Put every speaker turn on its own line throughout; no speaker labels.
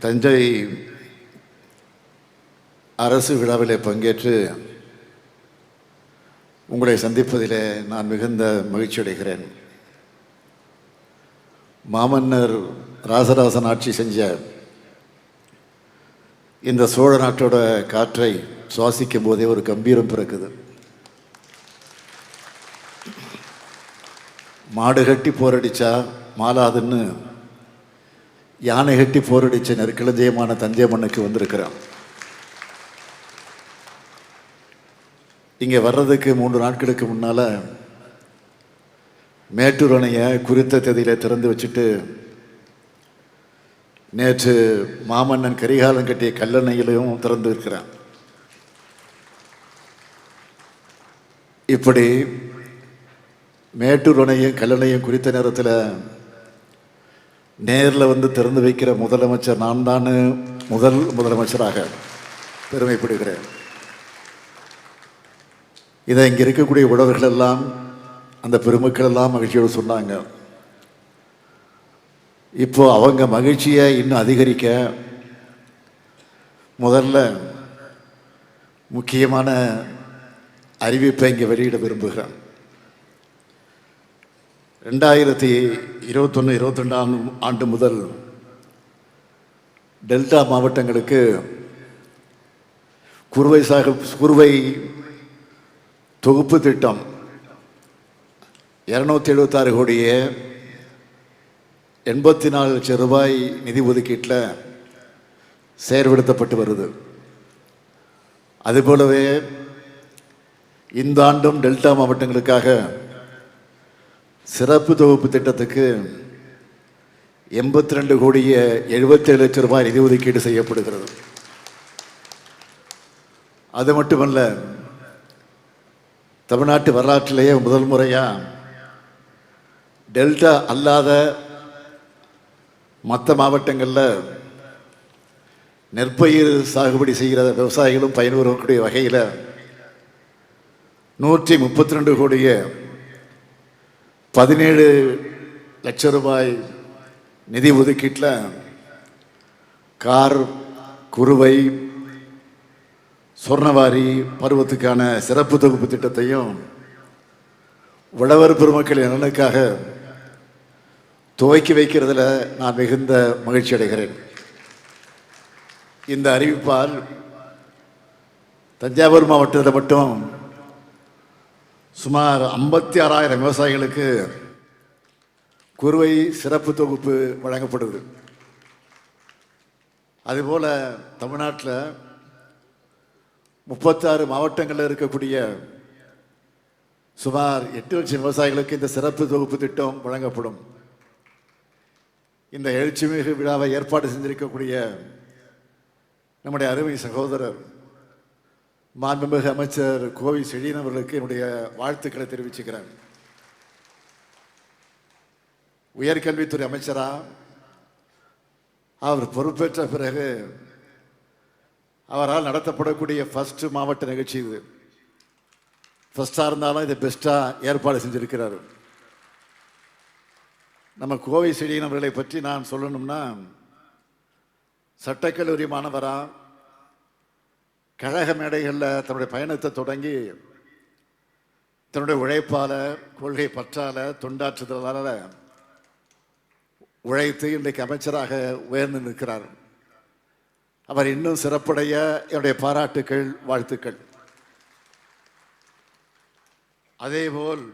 தஞ்சை அரசு விழாவிலே பங்கேற்று உங்களை சந்திப்பதிலே நான் மிகுந்த மகிழ்ச்சி அடைகிறேன். மாமன்னர் ராசராசன் ஆட்சி செஞ்ச இந்த சோழ நாட்டோட காற்றை சுவாசிக்கும் போதே ஒரு கம்பீரம் பிறக்குது. மாடு கட்டி போரடிச்சா மாலாதுன்னு யானை கட்டி போரடிச்ச நெற்களஞ்சியமான தஞ்சை மண்ணுக்கு வந்திருக்கிறான். இங்கே வர்றதுக்கு 3 நாட்களுக்கு முன்னால் மேட்டூர் அணையை குறித்த தேதியில் திறந்து வச்சுட்டு நேற்று மாமன்னன் கரிகாலன் கட்டிய கல்லணையிலையும் திறந்து இருக்கிறான். இப்படி மேட்டூர் அணையும் கல்லணையும் குறித்த நேரத்தில் நேரில் வந்து திறந்து வைக்கிற முதலமைச்சர் நான் தான் முதல் முதலமைச்சராக பெருமைப்படுகிறேன். இதை இங்கே இருக்கக்கூடிய உழவர்கள் எல்லாம் அந்த பெருமக்கள் எல்லாம் மகிழ்ச்சியோடு சொன்னாங்க. இப்போ அவங்க மகிழ்ச்சியை இன்னும் அதிகரிக்க முதல்ல முக்கியமான அறிவிப்பை இங்கே வெளியிட விரும்புகிறேன். 2021-22 ஆண்டு முதல் டெல்டா மாவட்டங்களுக்கு குறுவை தொகுப்பு திட்டம் 276 கோடியே 84 லட்சம் ரூபாய் நிதி ஒதுக்கீட்டில் செயல்படுத்தப்பட்டு வருது. அதுபோலவே இந்த ஆண்டும் டெல்டா மாவட்டங்களுக்காக சிறப்பு தொகுப்பு திட்டத்துக்கு 82 கோடியே 77 லட்சம் ரூபாய் நிதி ஒதுக்கீடு செய்யப்படுகிறது. அது மட்டுமல்ல, தமிழ்நாட்டு வரலாற்றிலேயே முதல் முறையாக டெல்டா அல்லாத மற்ற மாவட்டங்களில் நெற்பயிர் சாகுபடி செய்கிற விவசாயிகளும் பயன்பெறக்கூடிய வகையில் 132 கோடியே 17 லட்சம் ரூபாய் நிதி ஒதுக்கீட்டில் கார், குறுவை, சொர்ணவாரி பருவத்துக்கான சிறப்பு தொகுப்பு திட்டத்தையும் உழவர் பெருமக்கள் நலனுக்காக துவக்கி வைக்கிறதுல நான் மிகுந்த மகிழ்ச்சி அடைகிறேன். இந்த அறிவிப்பால் தஞ்சாவூர் மாவட்டத்தில் மட்டும் சுமார் 56,000 விவசாயிகளுக்கு குறுவை சிறப்பு தொகுப்பு வழங்கப்படுது. அதுபோல் தமிழ்நாட்டில் 36 மாவட்டங்களில் இருக்கக்கூடிய சுமார் 8 லட்சம் விவசாயிகளுக்கு இந்த சிறப்பு தொகுப்பு திட்டம் வழங்கப்படும். இந்த எழுச்சிமிகு விழாவை ஏற்பாடு செஞ்சிருக்கக்கூடிய நம்முடைய அருமை சகோதரர் மாண்புமிகு அமைச்சர் கோவை செழியன் அவர்களுக்கு என்னுடைய வாழ்த்துக்களை தெரிவிச்சுக்கிறேன். உயர்கல்வித்துறை அமைச்சராக அவர் பொறுப்பேற்ற பிறகு அவரால் நடத்தப்படக்கூடிய ஃபர்ஸ்ட் மாவட்ட நிகழ்ச்சி இது. ஃபர்ஸ்டாக இருந்தாலும் இதை பெஸ்ட்டாக ஏற்பாடு செஞ்சுருக்கிறார். நம்ம கோவை செழியன் அவர்களை பற்றி நான் சொல்லணும்னா, சட்டக்கல்லூரி மாணவராக கழக மேடைகளில் தன்னுடைய பயணத்தை தொடங்கி தன்னுடைய உழைப்பால், கொள்கை பற்றால, தொண்டாற்றுதலால் உழைத்து இன்றைக்கு அமைச்சராக உயர்ந்து நிற்கிறார். அவர் இன்னும் சிறப்புடைய என்னுடைய பாராட்டுக்கள், வாழ்த்துக்கள். அதேபோல்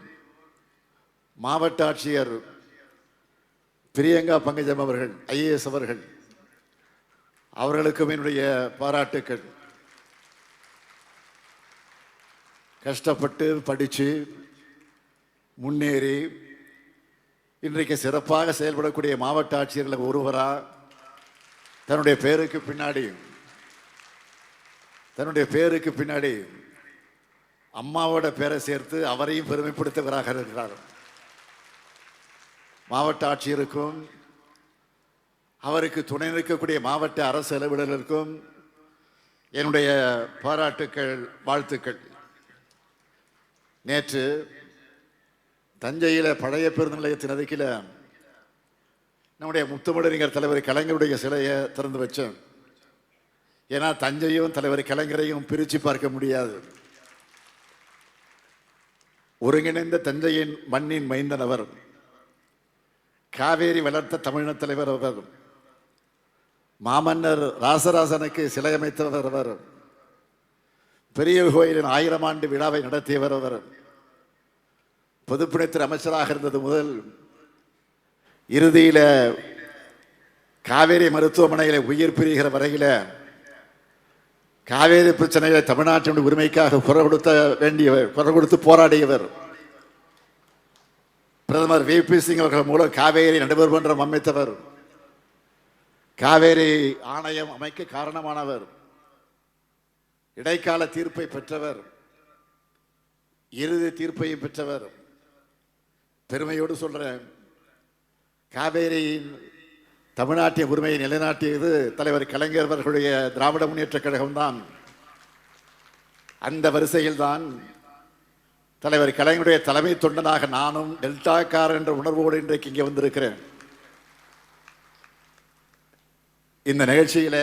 மாவட்ட ஆட்சியர் பிரியங்கா பங்கஜம் அவர்கள், IAS அவர்கள், அவர்களுக்கும் என்னுடைய பாராட்டுக்கள். கஷ்டப்பட்டு படித்து முன்னேறி இன்றைக்கு சிறப்பாக செயல்படக்கூடிய மாவட்ட ஆட்சியர்கள் ஒருவராக தன்னுடைய பேருக்கு பின்னாடி அம்மாவோட பேரை சேர்த்து அவரையும் பெருமைப்படுத்துவராக இருக்கிறார். மாவட்ட ஆட்சியருக்கும் அவருக்கு துணை நிற்கக்கூடிய மாவட்ட அரசு அலுவலர்களுக்கும் என்னுடைய பாராட்டுக்கள், வாழ்த்துக்கள். நேற்று தஞ்சையில் பழைய பேருந்து நிலையத்தின் அருகில் நம்முடைய முத்தமிழறிஞர் தலைவர் கலைஞருடைய சிலையை திறந்து வச்சேன். ஏன்னா தஞ்சையும் தலைவர் கலைஞரையும் பிரித்து பார்க்க முடியாது. ஒருங்கிணைந்த தஞ்சையின் மண்ணின் மைந்தன் அவர். காவேரி வளர்த்த தமிழின தலைவர் அவர். மாமன்னர் ராசராசனுக்கு சிலை அமைத்தவர் அவர். பெரிய கோயிலின் 1000 ஆண்டு விழாவை நடத்தியவர் அவர். பொதுப்பணித்துறை அமைச்சராக இருந்தது முதல் இறுதியில் காவேரி மருத்துவமனையில் உயிர் பிரிகிற வரையில் காவேரி பிரச்சனைகளை தமிழ்நாட்டின் உரிமைக்காக குரல் கொடுத்து போராடியவர். பிரதமர் VP சிங் அவர்கள் மூலம் காவேரி நடுவர் மன்றம் அமைத்தவர். காவேரி ஆணையம் அமைக்க காரணமானவர். இடைக்கால தீர்ப்பை பெற்றவர். இறுதி தீர்ப்பையும் பெற்றவர். பெருமையோடு சொல்றேன், காவேரியின் தமிழ்நாட்டிய உரிமையை நிலைநாட்டியது தலைவர் கலைஞர் அவர்களுடைய திராவிட முன்னேற்ற கழகம்தான். அந்த வரிசையில் தான் தலைவர் கலைஞருடைய தலைமை தொண்டனாக நானும் டெல்டாக்காரர் என்ற உணர்வோடு இன்றைக்கு இங்கே வந்திருக்கிறேன். இந்த நிகழ்ச்சியில்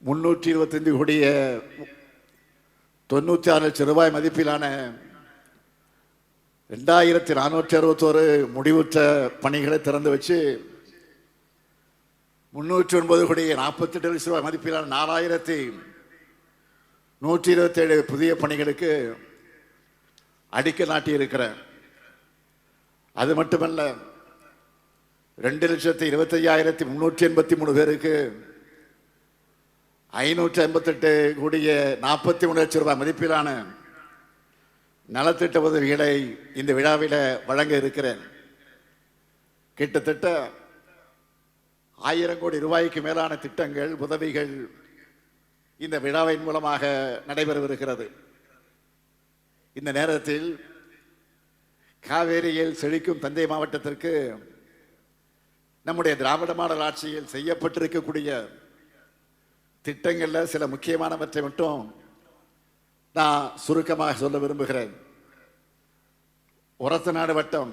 325 கோடிய 96 லட்சம் ரூபாய் மதிப்பிலான 2461 முடிவுற்ற பணிகளை திறந்து வச்சு 309 கோடிய 48 லட்சம் ரூபாய் மதிப்பிலான 4127 புதிய பணிகளுக்கு அடிக்கல் நாட்டியிருக்கிறேன். அது மட்டுமல்ல, 2,25,383 பேருக்கு 558 கோடிய 43 லட்சம் ரூபாய் மதிப்பிலான நலத்திட்ட உதவிகளை இந்த விழாவில் வழங்க இருக்கிறேன். கிட்டத்தட்ட 1000 கோடி ரூபாய்க்கு மேலான திட்டங்கள், உதவிகள் இந்த விழாவின் மூலமாக நடைபெறவிருக்கிறது. இந்த நேரத்தில் காவேரியில் செழிக்கும் தஞ்சை மாவட்டத்திற்கு நம்முடைய திராவிட மாடல் ஆட்சியில் செய்யப்பட்டிருக்கக்கூடிய திட்டங்களில் சில முக்கியமானவற்றை மட்டும் நான் சுருக்கமாக சொல்ல விரும்புகிறேன். ஒரத்தநாடு வட்டம்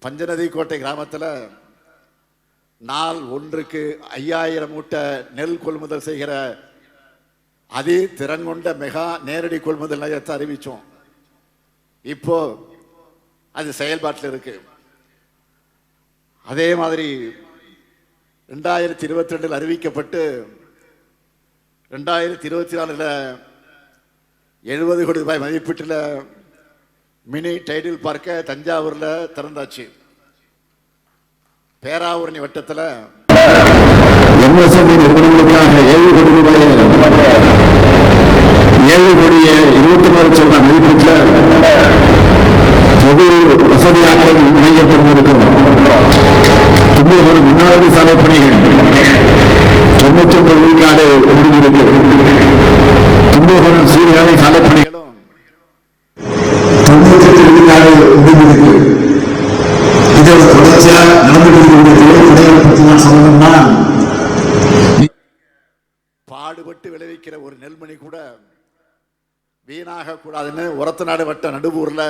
பஞ்சநதி கோட்டை கிராமத்தில் நாள் ஒன்றுக்கு 5000 மூட்டை நெல் கொள்முதல் செய்கிற அதி திறன் கொண்ட மெகா நேரடி கொள்முதல் நிலையத்தை அறிவித்தோம். இப்போ அது செயல்பாட்டில் இருக்கு. அதே மாதிரி 2022 அறிவிக்கப்பட்டு 2024 70 கோடி ரூபாய் மதிப்பீட்டில் மினி டைடில் பார்க்க தஞ்சாவூரில் திறந்தாச்சு. பேராவூரணி வட்டத்தில் 7 கோடியே 24 லட்சம் ரூபாய் மதிப்பீட்டில் பொது வசதியாக்கம் இணைக்கப்படும் இருக்கும். முன்னாடி சாலை பணிகள் 99 விழுக்காடு முடிந்திருக்கு. கும்பகோணம் சீர்காழி சாலை பணிகளும் 98 விழுக்காடு முடிந்திருக்கு. இதோட தொடர்ச்சியா பாடுபட்டு விளைவிக்கிற ஒரு நெல்மணி கூட வீணாக கூடாதுன்னு ஒரத்தநாடு வட்ட நடுவூர்ல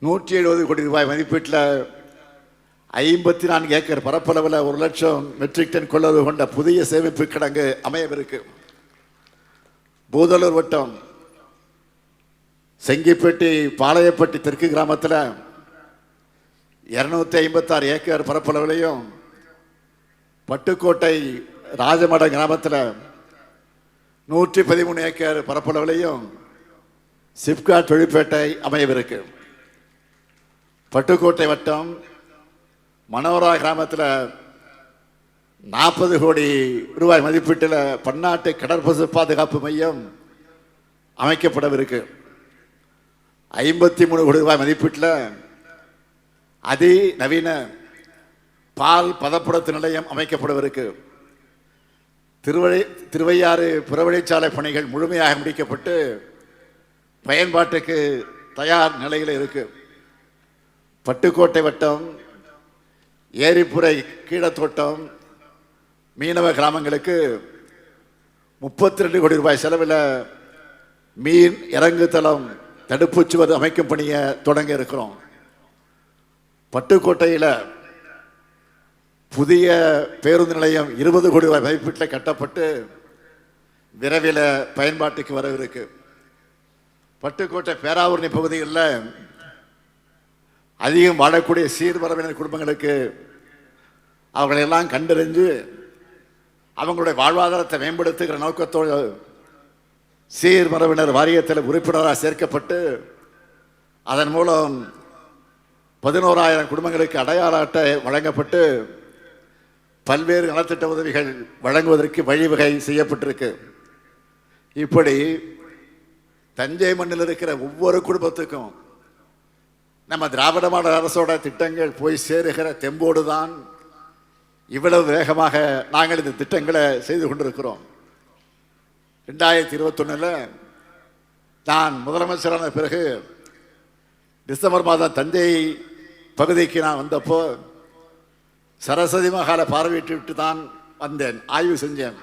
170 கோடி ரூபாய் மதிப்பீட்டில் 54 ஏக்கர் பரப்பளவில் 1 லட்சம் மெட்ரிக் டன் கொள்ளளவு கொண்ட புதிய சேமிப்பு கிடங்கு அமையவிருக்கு. பூதலூர் வட்டம் செங்கிப்பட்டி பாளையப்பட்டி தெற்கு கிராமத்தில் 256 ஏக்கர் பரப்பளவிலையும், பட்டுக்கோட்டை ராஜமடம் கிராமத்தில் 113 ஏக்கர் பரப்பளவிலையும் சிப்காட் தொழிற்பேட்டை அமையவிருக்கு. பட்டுக்கோட்டை வட்டம் மனோரா கிராமத்தில் 40 கோடி ரூபாய் மதிப்பீட்டில் பன்னாட்டு கடற்பசு பாதுகாப்பு மையம் அமைக்கப்படவிருக்கு. 53 கோடி ரூபாய் மதிப்பீட்டில் அதி நவீன பால் பதப்படுத்து நிலையம் அமைக்கப்படவிருக்கு. திருவையாறு புறவழிச்சாலை பணிகள் முழுமையாக முடிக்கப்பட்டு பயன்பாட்டுக்கு தயார் நிலையில் இருக்கு. பட்டுக்கோட்டை வட்டம் ஏரிப்புரை கீழத்தோட்டம் மீனவ கிராமங்களுக்கு 32 கோடி ரூபாய் செலவில் மீன் இறங்கு தளம் தடுப்பு சுவர் அமைக்கும் பணியை தொடங்க இருக்கிறோம். பட்டுக்கோட்டையில் புதிய பேருந்து நிலையம் 20 கோடி ரூபாய் மதிப்பீட்டில் கட்டப்பட்டு விரைவில் பயன்பாட்டுக்கு வரவிருக்கு. பட்டுக்கோட்டை பேராவூரணி பகுதிகளில் அதிகம் வாழக்கூடிய சீர்மரபினர் குடும்பங்களுக்கு அவர்களெல்லாம் கண்டறிஞ்சு அவங்களுடைய வாழ்வாதாரத்தை மேம்படுத்துகிற நோக்கத்தோடு சீர்மரபினர் வாரியத்தில் உறுப்பினராக சேர்க்கப்பட்டு அதன் மூலம் 11,000 குடும்பங்களுக்கு அடையாள அட்டை வழங்கப்பட்டு பல்வேறு நலத்திட்ட உதவிகள் வழங்குவதற்கு வழிவகை செய்யப்பட்டிருக்கு. இப்படி தஞ்சை மண்ணில் இருக்கிற ஒவ்வொரு குடும்பத்துக்கும் நம்ம திராவிட மாடல் அரசோட திட்டங்கள் போய் சேருகிற தெம்போடு தான் இவ்வளவு வேகமாக நாங்கள் இந்த திட்டங்களை செய்து கொண்டிருக்கிறோம். 2021 நான் முதலமைச்சரான பிறகு டிசம்பர் மாதம் தஞ்சை பகுதிக்கு நான் வந்தப்போ சரஸ்வதி மகாலை பார்வையிட்டு விட்டு தான் வந்தேன், ஆய்வு செஞ்சேன்.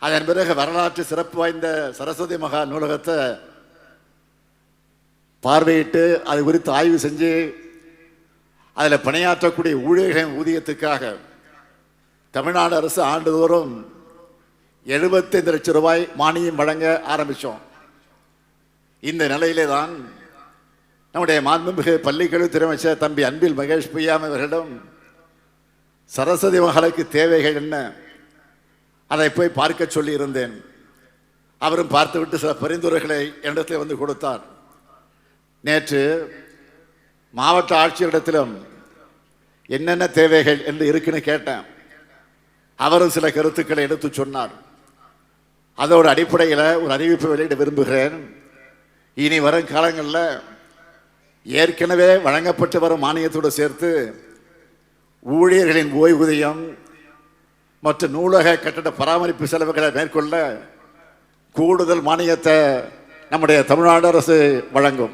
அதன் பிறகு வரலாற்று சிறப்பு வாய்ந்த சரஸ்வதி மகா நூலகத்தை பார்வையிட்டு அது குறித்து ஆய்வு செஞ்சு அதில் பணியாற்றக்கூடிய ஊழியர்களின் ஊதியத்துக்காக தமிழ்நாடு அரசு ஆண்டுதோறும் 75 லட்சம் ரூபாய் மானியம் வழங்க ஆரம்பித்தோம். இந்த நிலையிலே தான் நம்முடைய மாண்புமிகு பள்ளிக்கல்வித்துறை அமைச்சர் தம்பி அன்பில் மகேஷ் பொய்யாம அவர்களிடம் சரஸ்வதி மகளுக்கு தேவைகள் என்ன அதை போய் பார்க்க சொல்லி இருந்தேன். அவரும் பார்த்துவிட்டு சில பரிந்துரைகளை என்னிடத்தில் வந்து கொடுத்தார். நேற்று மாவட்ட ஆட்சியரிடத்திலும் என்னென்ன தேவைகள் என்று இருக்குன்னு கேட்டேன். அவரும் சில கருத்துக்களை எடுத்து சொன்னார். அதோட அடிப்படையில் ஒரு அறிவிப்பு வெளியிட விரும்புகிறேன். இனி வரும் காலங்களில் ஏற்கனவே வழங்கப்பட்டு வரும் மானியத்தோடு சேர்த்து ஊழியர்களின் ஓய்வூதியம் மற்றும் நூலக கட்டட பராமரிப்பு செலவுகளை மேற்கொள்ள கூடுதல் மானியத்தை நம்முடைய தமிழ்நாடு அரசு வழங்கும்.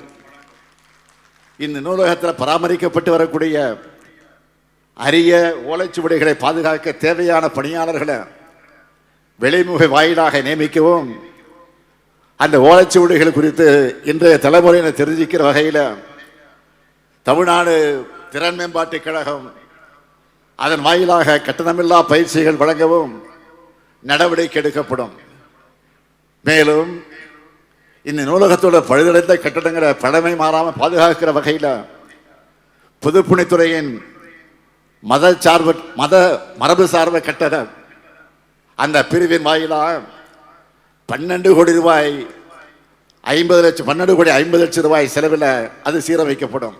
இந்த நூலகத்தில் பராமரிக்கப்பட்டு வரக்கூடிய அரிய ஓலைச்சுவடிகளை பாதுகாக்க தேவையான பணியாளர்களை வெளிமுக வாயிலாக நியமிக்கவும் அந்த ஓலைச்சுவடிகள் குறித்து இன்றைய தலைமுறையினர் தெரிஞ்சிக்கிற வகையில் தமிழ்நாடு திறன் மேம்பாட்டு கழகம் அதன் வாயிலாக கட்டணமில்லா பயிற்சிகள் வழங்கவும் நடவடிக்கை எடுக்கப்படும். மேலும் இந்த நூலகத்தோட பழுதடைந்த கட்டடங்களை பழமை மாறாமல் பாதுகாக்கிற வகையில் பொதுப்பணித்துறையின் மரபு சார்பு கட்டட அந்த பிரிவின் வாயிலாக 12 கோடி ரூபாய் 50 லட்சம் ரூபாய் செலவில் அது சீரமைக்கப்படும்.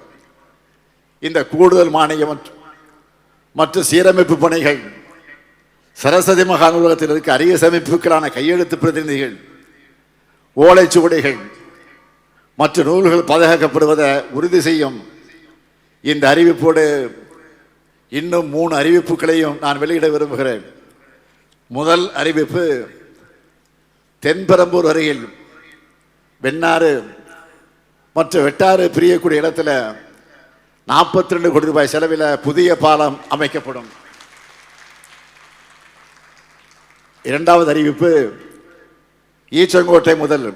இந்த கூடுதல் மானியம் மற்றும் சீரமைப்பு பணிகள் சரஸ்வதி மகா நூலகத்தில் இருக்க அரிய சமைப்புகளான கையெழுத்து பிரதிநிதிகள், ஓலைச்சுவடிகள் மற்றும் நூல்கள் பாதுகாக்கப்படுவதை உறுதி செய்யும். இந்த அறிவிப்போடு இன்னும் 3 அறிவிப்புகளையும் நான் வெளியிட விரும்புகிறேன். முதல் அறிவிப்பு, தென்பெரம்பூர் அருகில் வெண்ணாறு மற்றும் வெட்டாறு பிரியக்கூடிய இடத்துல 42 கோடி ரூபாய் செலவில் புதிய பாலம் அமைக்கப்படும். இரண்டாவது அறிவிப்பு, ஈச்சங்கோட்டை முதல்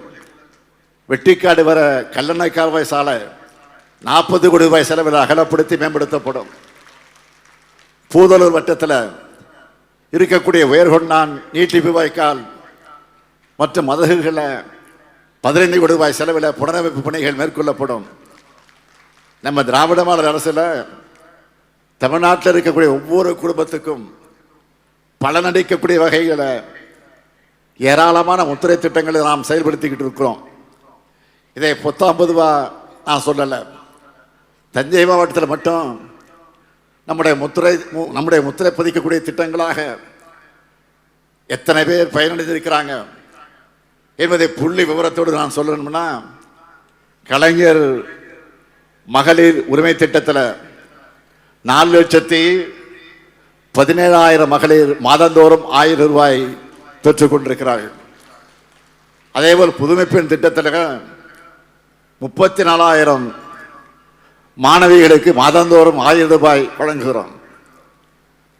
வெட்டிக்காடு வர கல்லணை கால்வாய் சாலை 40 கோடி ரூபாய் செலவில் அகலப்படுத்தி மேம்படுத்தப்படும். பூதலூர் வட்டத்தில் இருக்கக்கூடிய உயர்கொண்டான் நீட்டிப்பு வாய்க்கால் மற்றும் மதகுகளை 15 கோடி ரூபாய் செலவில் புனரமைப்பு பணிகள் மேற்கொள்ளப்படும். நம்ம திராவிட மாடல் அரசில் தமிழ்நாட்டில் இருக்கக்கூடிய ஒவ்வொரு குடும்பத்துக்கும் பலனளிக்கக்கூடிய வகையில் ஏராளமான முத்திரை திட்டங்களை நாம் செயல்படுத்திக்கிட்டு இருக்கிறோம். இதை பொத்தாம்பதுவா நான் சொல்லலை. தஞ்சை மாவட்டத்தில் மட்டும் நம்முடைய முத்திரை பதிக்கக்கூடிய திட்டங்களாக எத்தனை பேர் பயனடைந்திருக்கிறாங்க என்பதை புள்ளி விவரத்தோடு நான் சொல்லணும்னா, கலைஞர் மகளிர் உரிமை திட்டத்தில் 4,17,000 மகளிர் மாதந்தோறும் 1000 ரூபாய் பெற்றுக் கொண்டிருக்கிறார்கள். அதேபோல் புதுமை பெண் திட்டத்தில் 34,000 மாணவிகளுக்கு மாதந்தோறும் 1000 ரூபாய் வழங்குகிறோம்.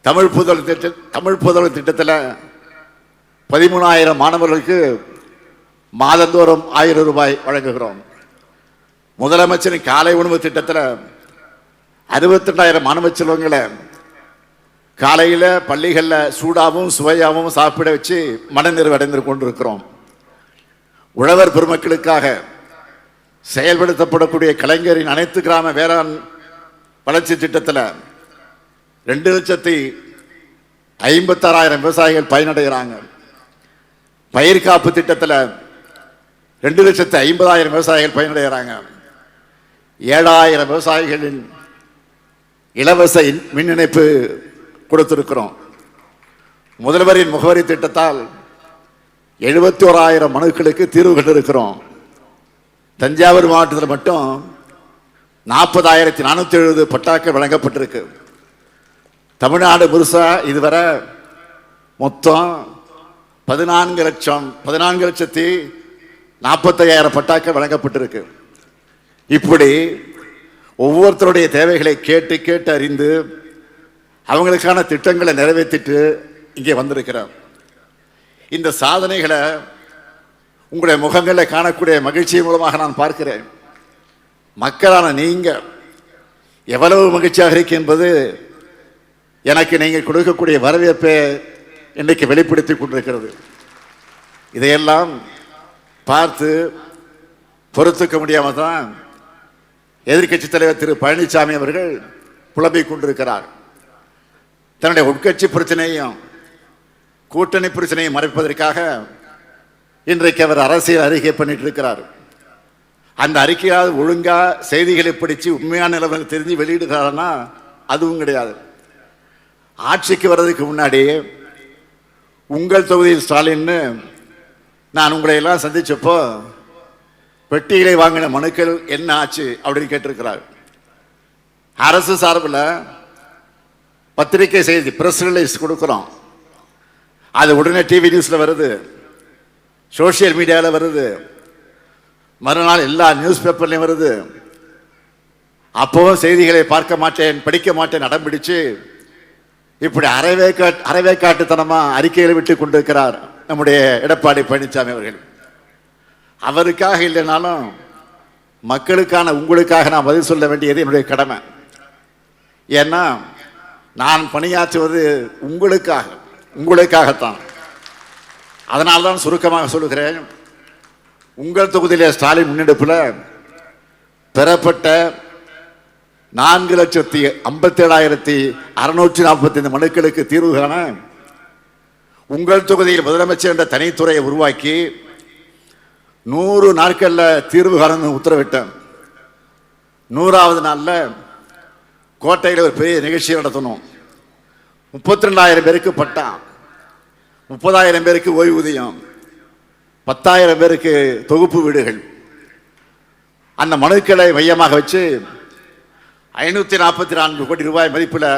தமிழ் புதல் திட்டத்தில் 13,000 மாணவர்களுக்கு மாதந்தோறும் 1000 ரூபாய் வழங்குகிறோம். முதலமைச்சரின் காலை உணவு திட்டத்தில் 62,000 மாணவ செல்வங்களை காலையில் பள்ளிகளில் சூடாகவும் சுவையாகவும் சாப்பிட வச்சு மனநிறைவு அடைந்து கொண்டிருக்கிறோம். உழவர் பெருமக்களுக்காக செயல்படுத்தப்படக்கூடிய கலைஞரின் அனைத்து கிராம வேளாண் வளர்ச்சி திட்டத்தில் 2,56,000 விவசாயிகள் பயனடைகிறாங்க. பயிர் காப்பு திட்டத்தில் 2,50,000 விவசாயிகள் பயனடைகிறாங்க. 7,000 விவசாயிகளின் இலவச மின் இணைப்பு கொடுத்திருக்கிறோம். முதல்வரின் முகவரி திட்டத்தால் 71,000 மனுக்களுக்கு தீர்வு கண்டிருக்கிறோம். தஞ்சாவூர் மாவட்டத்தில் மட்டும் 40,470 பட்டாக்கள் வழங்கப்பட்டிருக்கு. தமிழ்நாடு முழுசா இதுவரை மொத்தம் 14,40,000 பட்டாக்கள் வழங்கப்பட்டிருக்கு. இப்படி ஒவ்வொருத்தருடைய தேவைகளை கேட்டு கேட்டு அறிந்து அவங்களுக்கான திட்டங்களை நிறைவேற்றிட்டு இங்கே வந்திருக்கிறோம். இந்த சாதனைகளை உங்களுடைய முகங்களில் காணக்கூடிய மகிழ்ச்சி மூலமாக நான் பார்க்கிறேன். மக்களான நீங்க எவ்வளவு மகிழ்ச்சியாக இருக்கு என்பது எனக்கு நீங்கள் கொடுக்கக்கூடிய வரவேற்பை இன்றைக்கு வெளிப்படுத்தி கொண்டிருக்கிறது. இதையெல்லாம் பார்த்து பொறுத்துக்க முடியாமல் தான் எதிர்க்கட்சி தலைவர் திரு பழனிசாமி அவர்கள் புலம்பிக் கொண்டிருக்கிறார். தன்னுடைய உட்கட்சி பிரச்சனையும் கூட்டணி பிரச்சனையும் மறைப்பதற்காக இன்றைக்கு அவர் அரசியல் அறிக்கை பண்ணிட்டு இருக்கிறார். அந்த அறிக்கையாவது ஒழுங்கா செய்திகளை படித்து உண்மையான நிலவரம் தெரிஞ்சு வெளியிடுகிறாருன்னா அதுவும் கிடையாது. ஆட்சிக்கு வர்றதுக்கு முன்னாடி உங்கள் தொகுதியில் ஸ்டாலின்னு நான் உங்களை எல்லாம் சந்திச்சப்போ பெட்டிகளை வாங்கின மனுக்கள் என்ன ஆச்சு அப்படின்னு கேட்டிருக்கிறார். அரசு சார்பில் பத்திரிகை செய்தி பிரஸ் ரிலீஸ் கொடுக்குறோம். அது உடனே டிவி நியூஸில் வருது, சோசியல் மீடியாவில் வருது, மறுநாள் எல்லா நியூஸ் பேப்பர்லையும் வருது. அப்பவும் செய்திகளை பார்க்க மாட்டேன் படிக்க மாட்டேன் அடம் பிடிச்சு இப்படி அரைவேக்காட்டுத்தனமா அறிக்கைகளை விட்டு கொண்டிருக்கிறார் நம்முடைய எடப்பாடி பழனிசாமி அவர்கள். அவருக்காக இல்லைனாலும் மக்களுக்கான உங்களுக்காக நான் பதில் சொல்ல வேண்டியது என்னுடைய கடமை. ஏன்னா நான் பணியாற்றுவது உங்களுக்காகத்தான். அதனால்தான் சுருக்கமாக சொல்லுகிறேன். உங்கள் தொகுதியிலே ஸ்டாலின் முன்னெடுப்பில் பெறப்பட்ட 4,57,645 மனுக்களுக்கு தீர்வு காண உங்கள் தொகுதியில் முதலமைச்சர் என்ற தனித்துறையை உருவாக்கி 100 நாட்களில் தீர்வு காண உத்தரவிட்டேன். 100வது நாளில் கோட்டையில் ஒரு பெரிய நிகழ்ச்சி நடத்தணும். 32,000 பேருக்கு பட்டா, 30,000 பேருக்கு ஓய்வூதியம், 10,000 பேருக்கு தொகுப்பு வீடுகள். அந்த மனுக்களை மையமாக வச்சு 544 கோடி ரூபாய் மதிப்பில்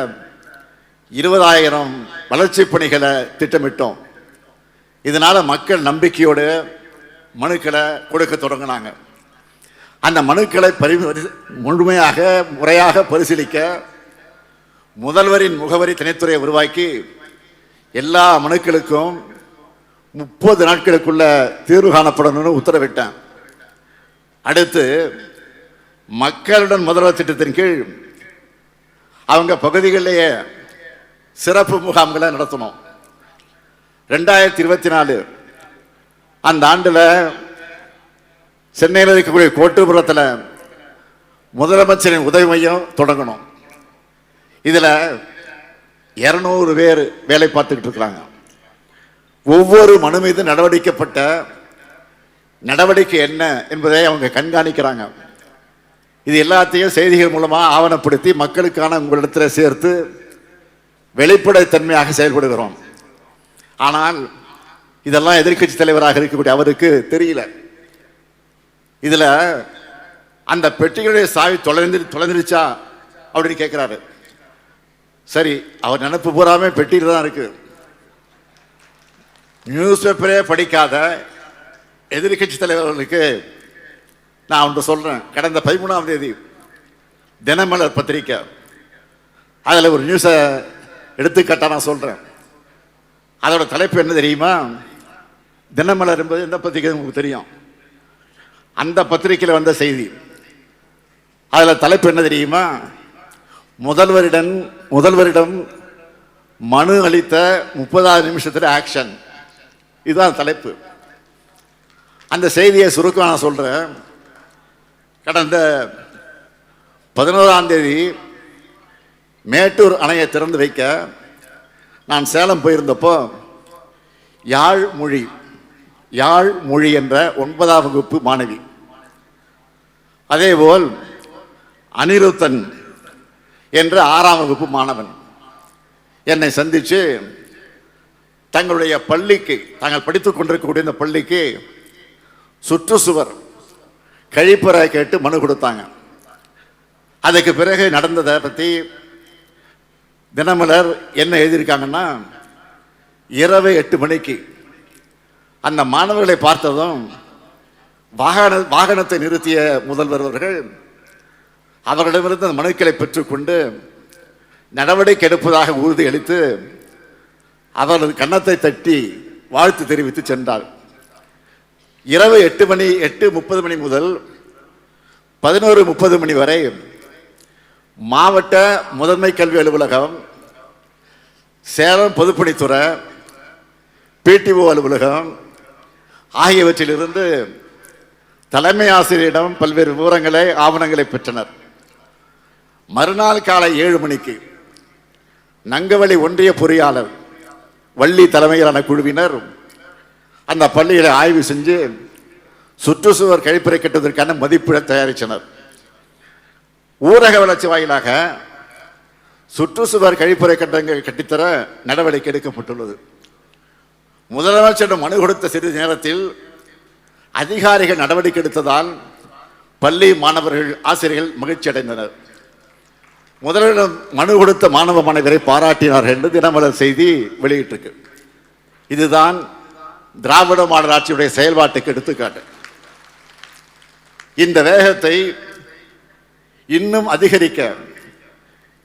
20,000 வளர்ச்சி பணிகளை திட்டமிட்டோம். இதனால மக்கள் நம்பிக்கையோடு மனுக்களை கொடுக்க தொடங்கினாங்க. அந்த மனுக்களை முறையாக பரிசீலிக்க முதல்வரின் முகவரி தனித்துறையை உருவாக்கி எல்லா மனுக்களுக்கும் 30 நாட்களுக்குள்ள தீர்வு காணப்படணும்னு உத்தரவிட்டேன். அடுத்து மக்களுடன் முதல்வர் திட்டத்தின் கீழ் அவங்க பகுதிகளிலேயே சிறப்பு முகாம்களை நடத்தணும். 2024 அந்த ஆண்டில் சென்னையில் இருக்கக்கூடிய கோட்டுப்புறத்தில் முதலமைச்சரின் உதவி மையம் தொடங்கணும். இதில் 200 பேர் வேலை பார்த்துக்கிட்டு இருக்கிறாங்க. ஒவ்வொரு மனு மீது நடவடிக்கப்பட்ட நடவடிக்கை என்ன என்பதை அவங்க கண்காணிக்கிறாங்க. இது எல்லாத்தையும் செய்திகள் மூலமாக ஆவணப்படுத்தி மக்களுக்கான உங்களிடத்தில் சேர்த்து வெளிப்படைத்தன்மையாக செயல்படுகிறோம். ஆனால் இதெல்லாம் எதிர்க்கட்சி தலைவராக இருக்கக்கூடிய அவருக்கு தெரியல. இதுல அந்த பெட்டிகளுடைய சாவி தொலைந்துருச்சா அப்படின்னு கேட்கிறாரு. சரி, அவர் நினைப்பு பூராமே பெட்டியில் தான் இருக்கு. நியூஸ் பேப்பரே படிக்காத எதிர்க்கட்சி தலைவர்களுக்கு நான் ஒன்று சொல்றேன். கடந்த 13ஆம் தேதி தினமலர் பத்திரிக்கை, அதில் ஒரு நியூஸை எடுத்துக்காட்டா நான் சொல்றேன். அதோட தலைப்பு என்ன தெரியுமா? தினமலர் என்பது எந்த பத்திரிகை உங்களுக்கு தெரியும்? அந்த பத்திரிகையில் வந்த செய்தி. அதில் தலைப்பு என்ன தெரியுமா? முதல்வரிடம் மனு அளித்த 30வது நிமிஷத்தில் ஆக்ஷன். இதுதான் தலைப்பு. அந்த செய்தியை சுருக்கம் நான் சொல்றேன். கடந்த 11ஆம் தேதி மேட்டூர் அணையை திறந்து வைக்க நான் சேலம் போயிருந்தப்போ யாழ் மொழி என்ற 9ஆம் வகுப்பு மாணவி, அதேபோல் அனிருத்தன் என்ற 6ஆம் வகுப்பு மாணவன் என்னை சந்தித்து தங்களுடைய பள்ளிக்கு, தாங்கள் படித்துக் கொண்டிருக்கக்கூடிய இந்த பள்ளிக்கு சுற்றுச்சுவர் கழிப்பறை கேட்டு மனு கொடுத்தாங்க. அதுக்கு பிறகு நடந்ததை பற்றி தினமலர் என்ன எழுதியிருக்காங்கன்னா, இரவு 8 மணிக்கு அந்த மாணவர்களை பார்த்ததும் வாகனத்தை நிறுத்திய முதல்வர் அவர்கள் அவர்களிடமிருந்து அந்த மனுக்களை பெற்றுக்கொண்டு நடவடிக்கை எடுப்பதாக உறுதி அளித்து அவரது கன்னத்தை தட்டி வாழ்த்து தெரிவித்து சென்றார். இரவு 8:30 மணி முதல் 11:30 மணி வரை மாவட்ட முதன்மை கல்வி அலுவலகம், சேலம் பொதுப்பணித்துறை, பிடிஓ அலுவலகம் ஆகியவற்றிலிருந்து தலைமை ஆசிரியரிடம் பல்வேறு விவரங்களை, ஆவணங்களை பெற்றனர். மறுநாள் காலை 7 மணிக்கு நங்கவழி ஒன்றிய பொறியாளர் வள்ளி தலைமையிலான குழுவினர் அந்த பள்ளிகளை ஆய்வு செஞ்சு சுற்றுச்சுவர் கழிப்பறை கட்டுவதற்கான மதிப்பீடை தயாரித்தனர். ஊரக வளர்ச்சி வாயிலாக சுற்றுச்சுவர் கழிப்பறை கட்டங்கள் கட்டித்தர நடவடிக்கை எடுக்கப்பட்டுள்ளது. முதலமைச்சரிடம் மனு கொடுத்த சிறிது நேரத்தில் அதிகாரிகள் நடவடிக்கை எடுத்ததால் பள்ளி மாணவர்கள், ஆசிரியர்கள் மகிழ்ச்சி அடைந்தனர். முதலிடம் மனு கொடுத்த மாணவ மாணவரை பாராட்டினார்கள் என்று தினமலர் செய்தி வெளியிட்டிருக்கு. இதுதான் திராவிட மாடல் ஆட்சியுடைய செயல்பாட்டுக்கு எடுத்துக்காட்டு. இந்த வேகத்தை இன்னும் அதிகரிக்க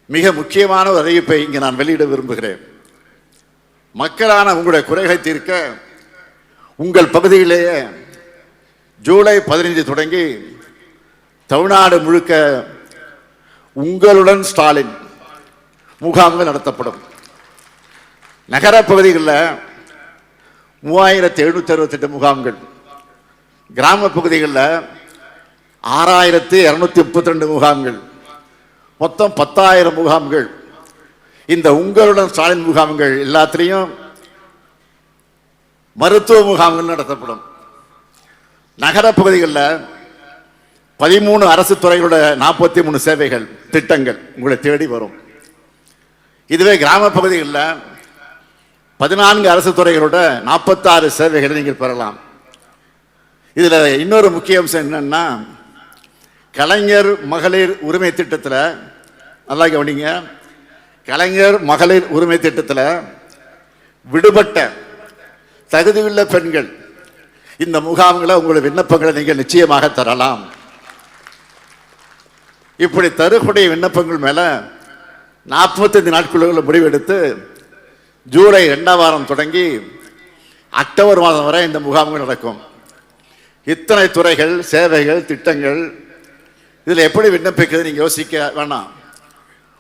மிக முக்கியமான ஒரு அறிவிப்பை இங்கே நான் வெளியிட விரும்புகிறேன். மக்களான உங்களுடைய குறைகளை தீர்க்க உங்கள் பகுதியிலேயே ஜூலை 15 தொடங்கி தமிழ்நாடு முழுக்க உங்களுடன் ஸ்டாலின் முகாம்கள் நடத்தப்படும். நகர பகுதிகளில் 3768 முகாம்கள், கிராம பகுதிகளில் 6232 முகாம்கள், மொத்தம் 10,000 முகாம்கள். இந்த உங்களுடன் ஸ்டாலின் முகாம்கள் எல்லாத்திலையும் மருத்துவ முகாம்கள் நடத்தப்படும். நகர பகுதிகளில் 13 அரசு துறைகளோட 43 சேவைகள், திட்டங்கள் உங்களை தேடி வரும். இதுவே கிராம பகுதிகளில் 14 அரசு துறைகளோட 46 சேவைகளை நீங்கள் பெறலாம். இதுல இன்னொரு முக்கிய அம்சம் என்னன்னா, கலைஞர் மகளிர் உரிமை திட்டத்தில், நல்லா கவனிங்க, கலைஞர் மகளிர் உரிமை திட்டத்தில் விடுபட்ட தகுதியுள்ள பெண்கள் இந்த முகாம்களை உங்களுடைய விண்ணப்பங்களை நீங்கள் நிச்சயமாக தரலாம். இப்படி தரக்கூடிய விண்ணப்பங்கள் மேல 45 நாட்களுக்குள்ள முடிவெடுத்து ஜூலை 2ஆம் வாரம் தொடங்கி அக்டோபர் மாதம் வரை இந்த முகாம்கள் நடக்கும். இத்தனை துறைகள், சேவைகள், திட்டங்கள், இதில் எப்படி விண்ணப்பிக்கிறது நீங்க யோசிக்க வேணாம்.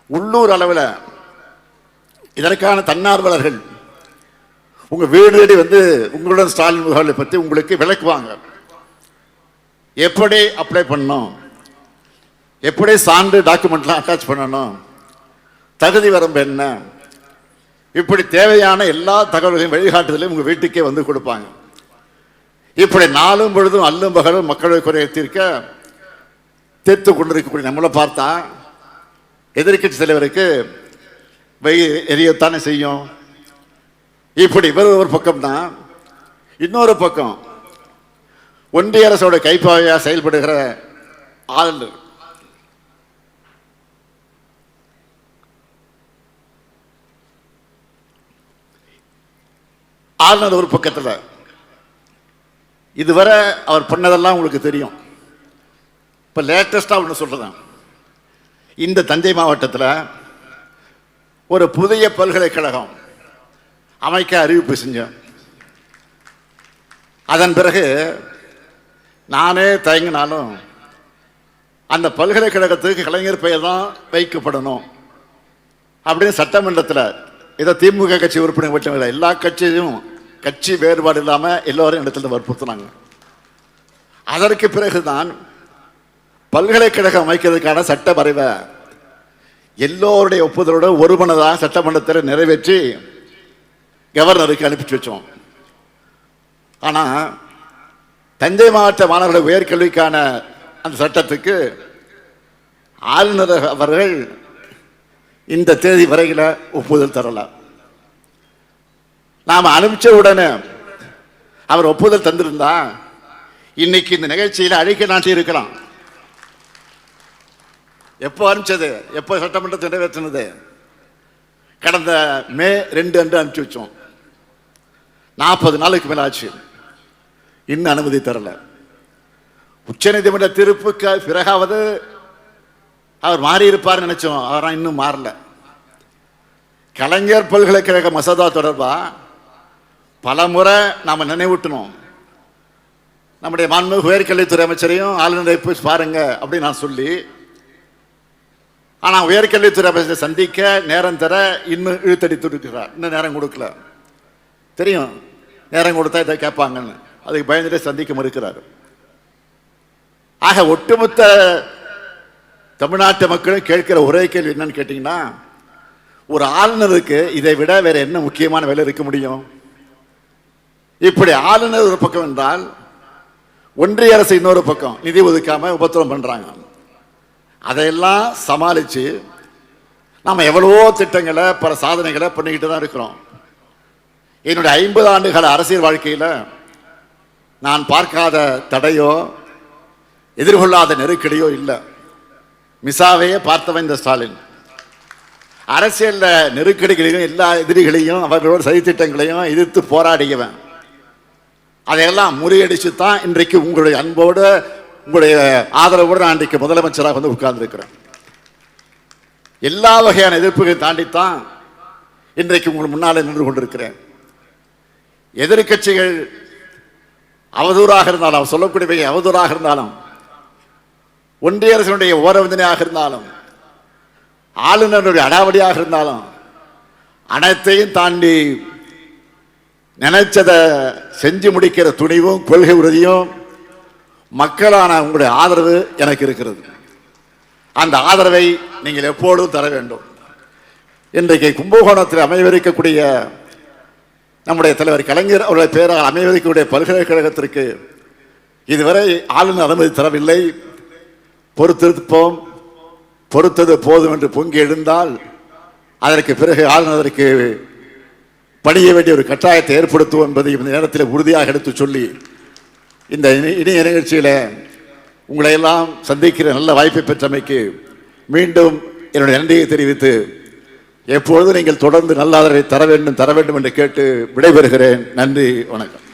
உள்ளூர் அளவில் இதற்கான தன்னார்வலர்கள் உங்க வீடு தேடி வந்து உங்களுடன் ஸ்டாலின் முகாம்களை பற்றி உங்களுக்கு விளக்குவாங்க. எப்படி அப்ளை பண்ணணும், எப்படி சான்று டாக்குமெண்ட்லாம் அட்டாச் பண்ணணும், தகுதி வரம்பு என்ன, இப்படி தேவையான எல்லா தகவல்களையும் வழிகாட்டுதலையும் உங்க வீட்டுக்கே வந்து கொடுப்பாங்க. இப்படி நாளும் பொழுதும் அல்லும் பகலும் மக்களுடைய குறையை தீர்த்து கொண்டிருக்கக்கூடிய நம்மளை பார்த்தா எதிர்க்கட்சி தலைவருக்கு எரியத்தானே செய்யும். இப்படி இவர் ஒரு பக்கம்னா, இன்னொரு பக்கம் ஒன்றிய அரசோட கைப்பாவையா செயல்படுகிற ஆளுநர், ஆளுநர் ஒரு பக்கத்தில் இதுவரை அவர் பண்ணதெல்லாம் உங்களுக்கு தெரியும். இப்போ லேட்டஸ்டாக ஒன்று சொல்கிறேன். இந்த தஞ்சை மாவட்டத்தில் ஒரு புதிய பல்கலைக்கழகம் அமைக்க அறிவிப்பு செஞ்சேன். அதன் பிறகு நானே தயங்கினாலும் அந்த பல்கலைக்கழகத்துக்கு கலைஞர் பெயர் தான் வைக்கப்படணும் அப்படின்னு சட்டமன்றத்தில் இதை திமுக கட்சி உறுப்பினர் மட்டும் இல்லை, எல்லா கட்சியும் கட்சி வேறுபாடு இல்லாமல் எல்லோரும் இடத்துல வற்புறுத்தினாங்க. அதற்கு பிறகுதான் பல்கலைக்கழகம் அமைக்கிறதுக்கான சட்ட வரைவை எல்லோருடைய ஒப்புதலோடு ஒருமனதாக சட்டமன்றத்தில் நிறைவேற்றி கவர்னருக்கு அனுப்பிச்சு வச்சோம். ஆனால் தஞ்சை மாவட்ட மாணவர்கள் உயர்கல்விக்கான அந்த சட்டத்துக்கு ஆளுநர் அவர்கள் இந்த தேதி வரையில் ஒப்புதல் தரல. நாம் அனுப்பிச்ச உடனே அவர் ஒப்புதல் தந்திருந்தா இன்னைக்கு இந்த நிகழ்ச்சியில் அழைக்க நாட்டி இருக்கலாம். எப்போ அனுப்பிச்சது, எப்போ சட்டமன்றத்தை நிறைவேற்றினது? கடந்த மே 2 அன்று அனுப்பிச்சு வச்சோம். 40 நாளுக்கு மேல ஆச்சு, இன்னும் அனுமதி தரல. உச்சநீதிமன்ற தீர்ப்புக்கு பிறகாவது அவர் மாறி இருப்பார் நினைச்சோம், அவர் இன்னும் மாறல. கலைஞர் பல்கலைக்கழக மசோதா தொடர்பா பல முறை நாம நினைவூட்டணும். நம்முடைய மாண்புமிகு உயர்கல்வித்துறை அமைச்சரையும் ஆளுநரை போய் பாருங்க அப்படின்னு நான் சொல்லி, ஆனால் உயர்கல்வித்துறை அமைச்சரை சந்திக்க நேரம் தர இன்னும் இழுத்தடித்து இருக்கிறார். இன்னும் நேரம் கொடுக்கல. தெரியும் நேரம் கொடுத்தா இதை கேட்பாங்கன்னு, அதுக்கு பயந்துட்டே சந்திக்க மறுக்கிறார். ஆக ஒட்டுமொத்த தமிழ்நாட்டு மக்களும் கேட்கிற ஒரே கேள்வி என்னன்னு கேட்டீங்கன்னா, ஒரு ஆளுநருக்கு இதை விட வேற என்ன முக்கியமான வேலை இருக்க முடியும்? இப்படி ஆளுநர் ஒரு பக்கம் என்றால், ஒன்றிய அரசு இன்னொரு பக்கம் நிதி ஒதுக்காம உபத்திரம் பண்றாங்க. அதையெல்லாம் சமாளிச்சு நாம எவ்வளவோ திட்டங்களை பல சாதனைகளை பண்ணிக்கிட்டு தான் இருக்கிறோம். என்னுடைய 50 ஆண்டுகால அரசியல் வாழ்க்கையில் நான் பார்க்காத தடையோ எதிர்கொள்ளாத நெருக்கடியோ இல்லை. மிசாவையே பார்த்தவன் இந்த ஸ்டாலின். அரசியல்ல நெருக்கடிகளையும் எல்லா எதிரிகளையும் அவர்களோட சதித்திட்டங்களையும் எதிர்த்து போராடியவன். அதையெல்லாம் முறியடிச்சு தான் இன்றைக்கு உங்களுடைய அன்போடு உங்களுடைய ஆதரவோடு நான் இன்றைக்கு முதலமைச்சராக வந்து உட்கார்ந்துருக்கிறேன். எல்லா வகையான எதிர்ப்புகளை தாண்டித்தான் இன்றைக்கு உங்களுக்கு முன்னாலே நின்று கொண்டிருக்கிறேன். எதிர்கட்சிகள் அவதூறாக இருந்தாலும், அவர் சொல்லக்கூடிய அவதூறாக இருந்தாலும், ஒன்றிய அரசினுடைய ஓரவந்தனையாக இருந்தாலும், ஆளுநருடைய அடாவடியாக இருந்தாலும், அனைத்தையும் தாண்டி நினைச்சதை செஞ்சு முடிக்கிற துணிவும் கொள்கை உறுதியும் மக்களான உங்களுடைய ஆதரவு எனக்கு இருக்கிறது. அந்த ஆதரவை நீங்கள் எப்போதும் தர வேண்டும். இன்றைக்கு கும்பகோணத்தில் அமைவிருக்கக்கூடிய நம்முடைய தலைவர் கலைஞர் அவருடைய பெயரால் அமைவிருக்கக்கூடிய பல்கலைக்கழகத்திற்கு இதுவரை ஆளுநர் அனுமதி தரவில்லை. பொறுத்திருப்போம், பொறுத்தது போதும் என்று பொங்கி எழுந்தால் அதற்கு பிறகு ஆளுநருக்கு பணிய வேண்டிய ஒரு கட்டாயத்தை ஏற்படுத்துவோம் என்பதை இந்த நேரத்தில் உறுதியாக எடுத்து சொல்லி, இந்த இணைய நிகழ்ச்சியில் உங்களை எல்லாம் சந்திக்கிற நல்ல வாய்ப்பை பெற்றமைக்கு மீண்டும் என்னுடைய நன்றியை தெரிவித்து, எப்பொழுதும் நீங்கள் தொடர்ந்து நல்ல ஆதரவை தர வேண்டும் என்று கேட்டு விடைபெறுகிறேன். நன்றி, வணக்கம்.